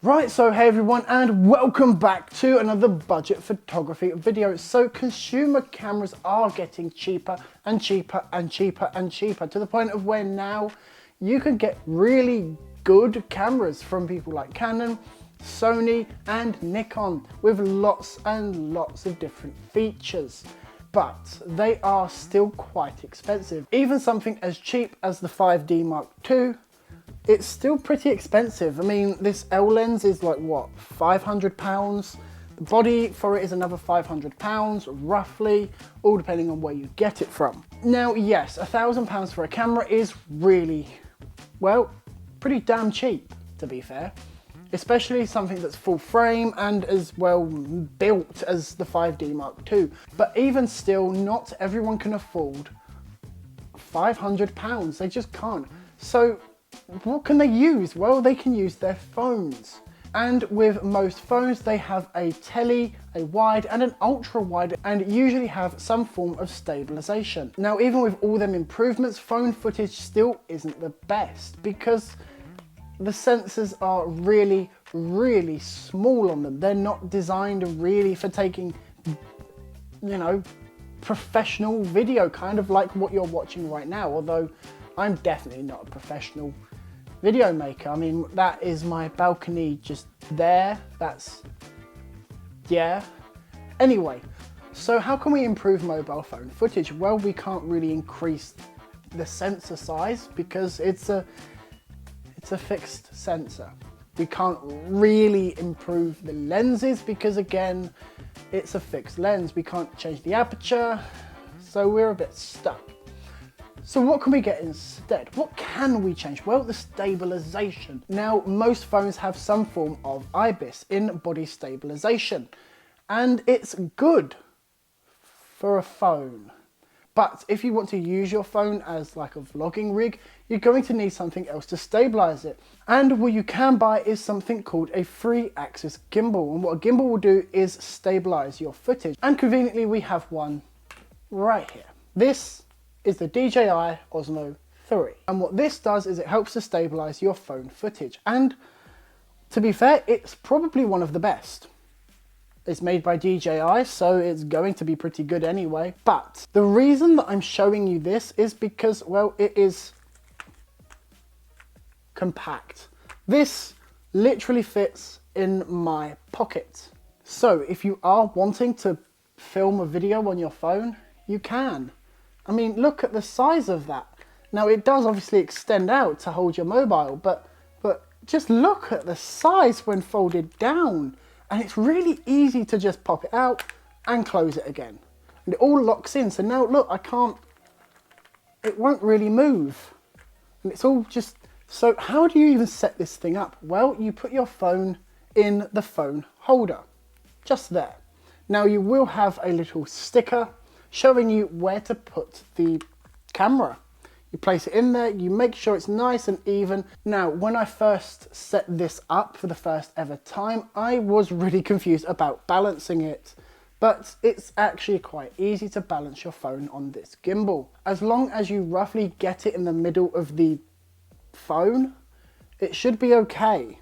Right, so hey everyone, and welcome back to another budget photography video. So consumer cameras are getting cheaper and cheaper and cheaper and cheaper, to the point of where now you can get really good cameras from people like Canon, Sony and Nikon with lots and lots of different features. But they are still quite expensive. Even something as cheap as the 5D Mark II, it's still pretty expensive. I mean, this L lens is like what, £500? The body for it is another £500 roughly, all depending on where you get it from. Now yes, £1,000 for a camera is really, well, pretty damn cheap, to be fair. Especially something that's full frame and as well built as the 5D Mark II. But even still, not everyone can afford £500. They just can't. So what can they use? Well, they can use their phones. And with most phones, they have a tele, a wide and an ultra wide, and usually have some form of stabilization. Now, even with all them improvements, phone footage still isn't the best because the sensors are really, really small on them. They're not designed really for taking, you know, professional video, kind of like what you're watching right now. Although I'm definitely not a professional video maker. I mean, that is my balcony just there. That's, yeah. Anyway, so how can we improve mobile phone footage? Well, we can't really increase the sensor size because it's a fixed sensor. We can't really improve the lenses because again, it's a fixed lens. We can't change the aperture, so we're a bit stuck. So what can we get instead? What can we change? Well, the stabilization. Now, most phones have some form of IBIS, in-body stabilization, and it's good for a phone. But if you want to use your phone as like a vlogging rig, you're going to need something else to stabilize it. And what you can buy is something called a 3-axis gimbal. And what a gimbal will do is stabilize your footage. And conveniently, we have one right here. This is the DJI Osmo 3. And what this does is it helps to stabilize your phone footage. And to be fair, it's probably one of the best. It's made by DJI, so it's going to be pretty good anyway. But the reason that I'm showing you this is because, well, it is compact. This literally fits in my pocket. So if you are wanting to film a video on your phone, you can. I mean, look at the size of that. Now, it does obviously extend out to hold your mobile, but just look at the size when folded down. And it's really easy to just pop it out and close it again. And it all locks in. So now look, it won't really move. And it's all just, so how do you even set this thing up? Well, you put your phone in the phone holder, just there. Now you will have a little sticker showing you where to put the camera. You place it in there, you make sure it's nice and even. Now, when I first set this up for the first ever time, I was really confused about balancing it, but it's actually quite easy to balance your phone on this gimbal. As long as you roughly get it in the middle of the phone, it should be okay.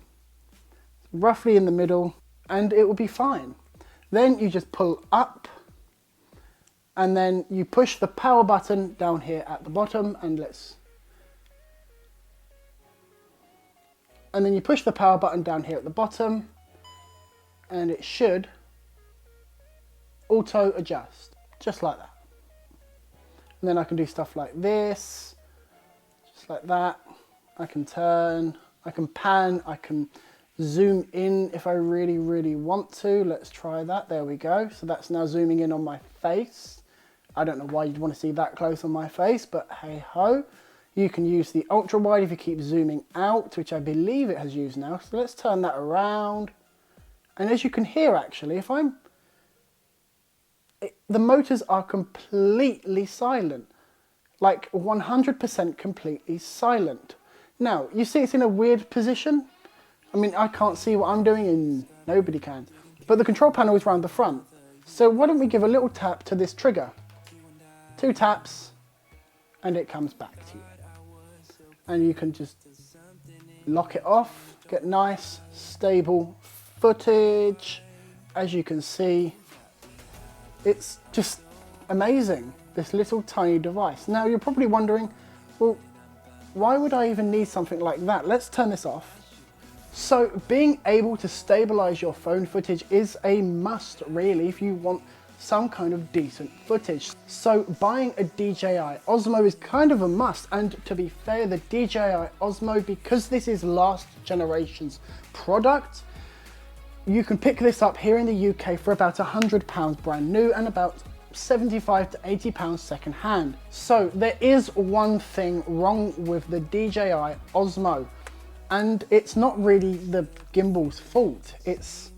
Roughly in the middle, and it will be fine. Then you just pull up, and then you push the power button down here at the bottom, and then you push the power button down here at the bottom, and it should auto adjust, just like that. And then I can do stuff like this, just like that. I can turn, I can pan, I can zoom in if I really, really want to. Let's try that, there we go. So that's now zooming in on my face. I don't know why you'd want to see that close on my face, but hey ho. You can use the ultra wide if you keep zooming out, which I believe it has used now. So let's turn that around. And as you can hear, actually, the motors are completely silent, like 100% completely silent. Now, you see it's in a weird position. I mean, I can't see what I'm doing and nobody can, but the control panel is around the front. So why don't we give a little tap to this trigger? 2 taps and it comes back to you. And you can just lock it off, get nice, stable footage. As you can see, it's just amazing, this little tiny device. Now you're probably wondering, well, why would I even need something like that? Let's turn this off. So being able to stabilize your phone footage is a must really if you want some kind of decent footage. So buying a DJI Osmo is kind of a must, and to be fair, the DJI Osmo, because this is last generation's product, you can pick this up here in the UK for about £100 brand new and about £75 to £80 second hand. So there is one thing wrong with the DJI Osmo, and it's not really the gimbal's fault, it's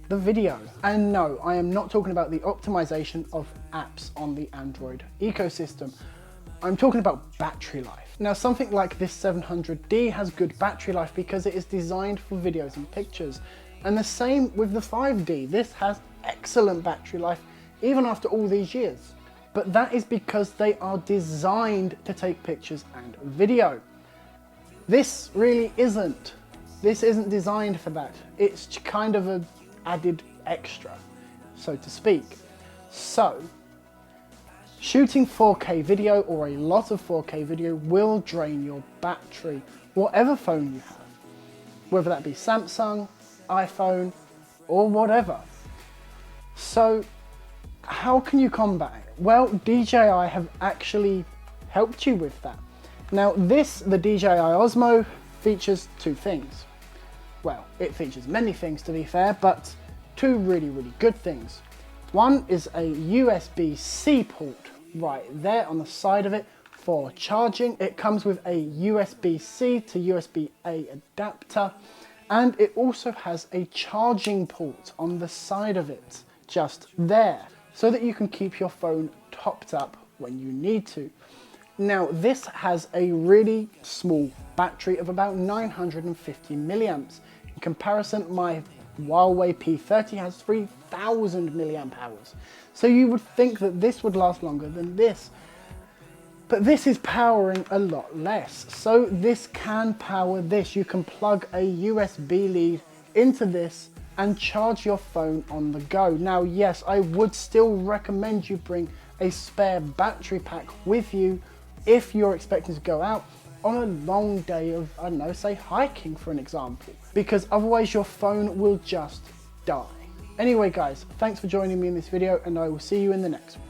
the video. And no, I am not talking about the optimization of apps on the Android ecosystem. I'm talking about battery life. Now something like this 700D has good battery life because it is designed for videos and pictures. And the same with the 5D. This has excellent battery life even after all these years. But that is because they are designed to take pictures and video. This really isn't. This isn't designed for that. It's kind of an added extra, so to speak. So, shooting 4K video or a lot of 4K video will drain your battery, whatever phone you have, whether that be Samsung, iPhone, or whatever. So, how can you combat it? Well, DJI have actually helped you with that. Now the DJI Osmo features two things. Well, it features many things to be fair, but two really good things. One is a USB-C port right there on the side of it for charging. It comes with a USB-C to USB-A adapter, and it also has a charging port on the side of it, just there, so that you can keep your phone topped up when you need to. Now this has a really small battery of about 950 milliamps. In comparison, my Huawei P30 has 3000 milliamp hours. So you would think that this would last longer than this. But this is powering a lot less. So this can power this. You can plug a USB lead into this and charge your phone on the go. Now, yes, I would still recommend you bring a spare battery pack with you if you're expecting to go out on a long day of, I don't know, say hiking for an example, because otherwise your phone will just die. Anyway guys, thanks for joining me in this video, and I will see you in the next one.